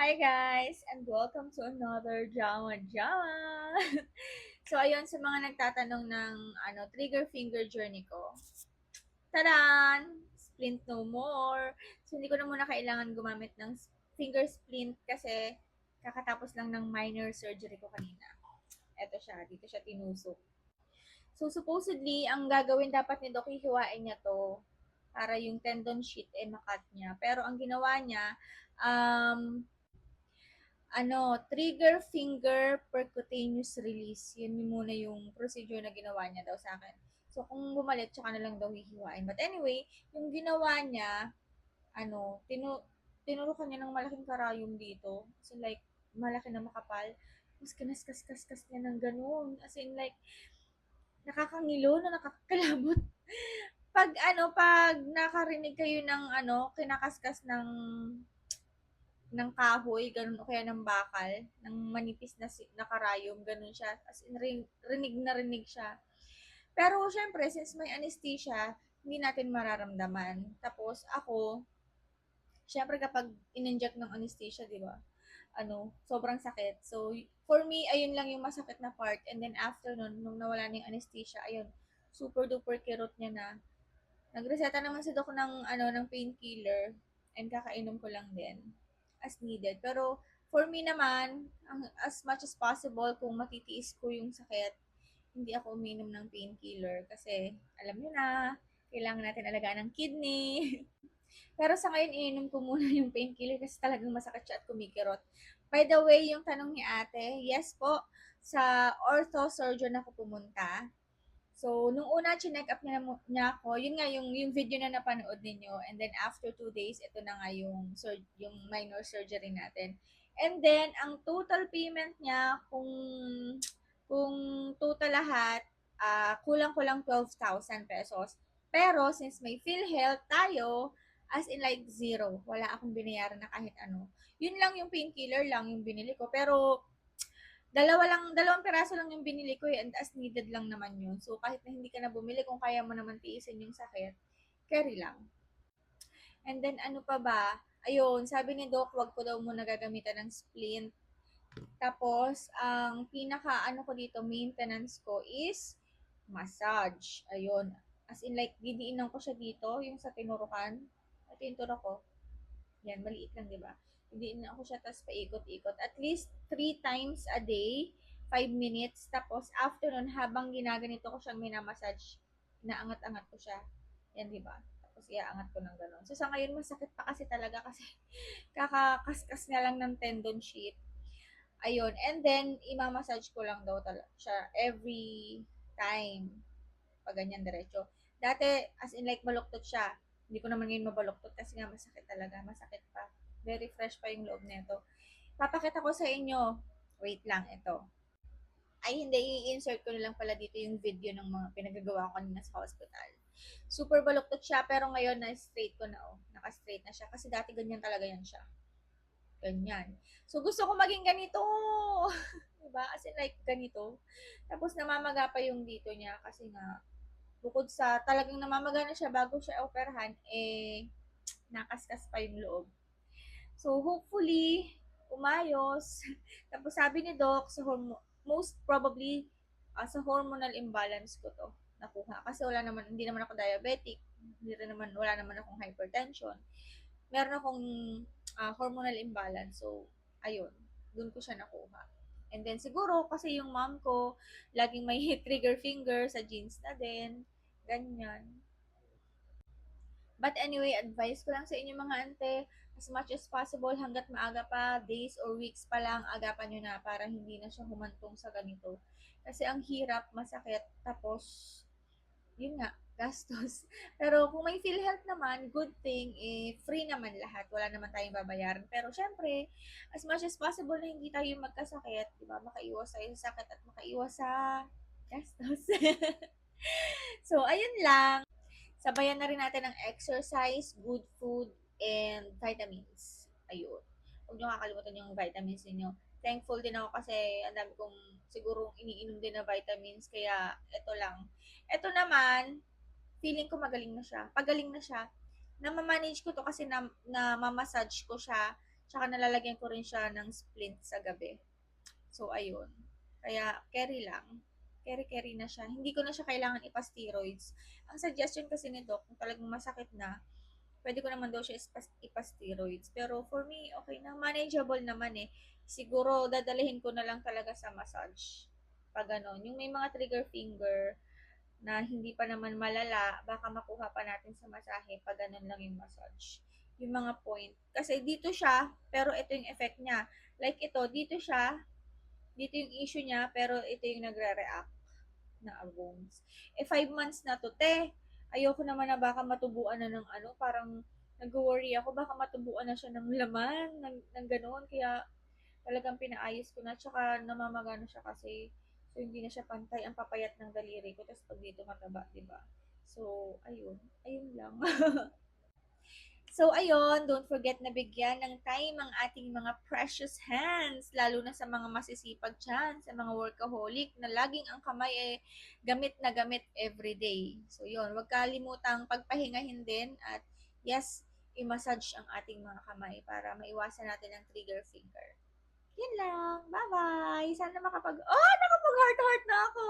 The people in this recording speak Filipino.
Hi guys, and welcome to another Jama Jama! So ayun, sa mga nagtatanong ng trigger finger journey ko. Tadan! Splint no more! So hindi ko na muna kailangan gumamit ng finger splint kasi kakatapos lang ng minor surgery ko kanina. Eto siya, dito siya tinusok. So supposedly, ang gagawin dapat ni Doc, hihiwain niya to para yung tendon sheet makat niya. Pero ang ginawa niya, um, trigger finger percutaneous release. Yun muna yung procedure na ginawa niya daw sa akin. So, kung bumalik, tsaka na lang daw hihiwain. But anyway, yung ginawa niya, ano, tinurukan niya ng malaking karayom dito. So, like, malaki na makapal. Tapos, kinaskas-kas-kas niya ng ganun. As in, like, nakakangilo na nakakakilabot. Pag nakarinig kayo ng, kinakaskas ng kahoy, ganun, o kaya ng bakal, ng manipis na karayom, ganun siya. As in, rinig na rinig siya. Pero, syempre, since may anesthesia, hindi natin mararamdaman. Tapos, ako, syempre kapag in-inject ng anesthesia, di ba? Sobrang sakit. So, for me, ayun lang yung masakit na part. And then, after nun, nung nawala na yung anesthesia, ayun, super duper kirot niya na. Nagreseta naman si Doc ng painkiller and kakainom ko lang din as needed. Pero for me naman, as much as possible, kung matitiis ko yung sakit, hindi ako uminom ng painkiller kasi alam niyo na, kailangan natin alagaan ng kidney. Pero sa ngayon, ininom ko muna yung painkiller kasi talagang masakit siya at kumikirot. By the way, yung tanong ni ate, yes po, sa ortho surgeon ako pumunta. So, nung una, chinek up niya ako, yun nga, yung video na napanood ninyo. And then, after 2 days, ito na nga yung minor surgery natin. And then, ang total payment niya, kung total lahat, kulang-kulang 12,000 pesos. Pero, since may PhilHealth tayo, as in like zero. Wala akong binayaran na kahit ano. Yun lang yung painkiller lang yung binili ko. Pero, dalawang piraso lang yung binili ko and as needed lang naman yun. So, kahit na hindi ka na bumili, kung kaya mo naman tiisin yung sakit, carry lang. And then, ano pa ba? Ayun, sabi ni Doc, wag ko daw muna gagamitan ng splint. Tapos, ang pinaka, ko dito, maintenance ko is massage. Ayun. As in, like, didiinan ko siya dito, yung sa tinurukan. Ito yung turo ko. Yan, maliit lang, di ba? Hindi na ako siya, tapos paikot-ikot. At least 3 times a day, 5 minutes. Tapos, after nun, habang ginaganito ko siyang minamassage, inaangat-angat ko siya. Yan, di ba? Tapos, iaangat ko ng ganun. So, sa ngayon, masakit pa kasi talaga kasi kakakaskas nga lang ng tendon sheet. Ayun. And then, imamassage ko lang daw siya every time. Pag ganyan, diretso. Dati, as in like, baluktot siya. Hindi ko naman ngayon mabaluktot kasi nga masakit talaga. Masakit pa. Very fresh pa yung loob nito. Papakita ko sa inyo. Wait lang, ito. Ay, hindi. I-insert ko na lang pala dito yung video ng mga pinagagawa ko kanina sa hospital. Super baluktot siya, pero ngayon na-straight ko na, oh. Naka-straight na siya. Kasi dati ganyan talaga yan siya. Ganyan. So, gusto ko maging ganito. Diba? As in like, ganito. Tapos, namamaga pa yung dito niya kasi nga, bukod sa talagang namamaga na siya bago siya operahan, nakaskas pa yung loob. So, hopefully, umayos. Tapos sabi ni Doc, most probably, sa hormonal imbalance ko to nakuha. Kasi hindi naman ako diabetic, hindi rin naman, wala naman akong hypertension. Meron akong hormonal imbalance. So, ayun, dun ko siya nakuha. And then, siguro, kasi yung mom ko, laging may trigger finger sa jeans na din. Ganyan. But anyway, advice ko lang sa inyo mga ante, as much as possible hanggat maaga pa, days or weeks pa lang, agapan nyo na para hindi na siya humantong sa ganito. Kasi ang hirap, masakit, tapos, yun nga, gastos. Pero kung may PhilHealth naman, good thing, free naman lahat. Wala naman tayong babayaran. Pero syempre, as much as possible na hindi tayo magkasakit, di ba? Makaiwas tayo sa sakit at makaiwas sa gastos. So, ayun lang. Sabayan na rin natin ng exercise, good food, and vitamins. Ayun. Huwag nyo kakalimutan yung vitamins ninyo. Thankful din ako kasi ang dami kong siguro iniinom din na vitamins. Kaya, ito lang. Ito naman, feeling ko magaling na siya. Pagaling na siya. Na-manage ko to kasi na mamassage ko siya Tsaka nalalagyan ko rin siya ng splint sa gabi. So, ayun. Kaya, carry lang. Carry na siya. Hindi ko na siya kailangan ipa-steroids. Ang suggestion kasi ni Doc, kung talagang masakit na, pwede ko naman daw siya ipa-steroids. Pero for me, okay na. Manageable naman eh. Siguro, dadalhin ko na lang talaga sa massage. Pag ganon. Yung may mga trigger finger na hindi pa naman malala, baka makuha pa natin sa masahe pag ganon lang yung massage. Yung mga point. Kasi dito siya, pero ito yung effect niya. Like ito, dito yung issue niya, pero ito yung nagre-react na wounds. 5 months na to, te. Ayoko naman na baka matubuan na ng ano, parang nag-worry ako, baka matubuan na siya ng laman, ng gano'n. Kaya talagang pinaayos ko na, tsaka namamagano siya kasi, so hindi na siya pantay ang papayat ng daliri ko, tapos pag dito mataba, di ba? So, ayun lang. So, ayun, don't forget na bigyan ng time ang ating mga precious hands, lalo na sa mga masisipag dyan, sa mga workaholic, na laging ang kamay gamit na gamit everyday. So, yun, huwag kalimutang pagpahingahin din at yes, i-massage ang ating mga kamay para maiwasan natin ang trigger finger. Yan lang. Bye-bye! Sana nakapag-heart-heart na ako!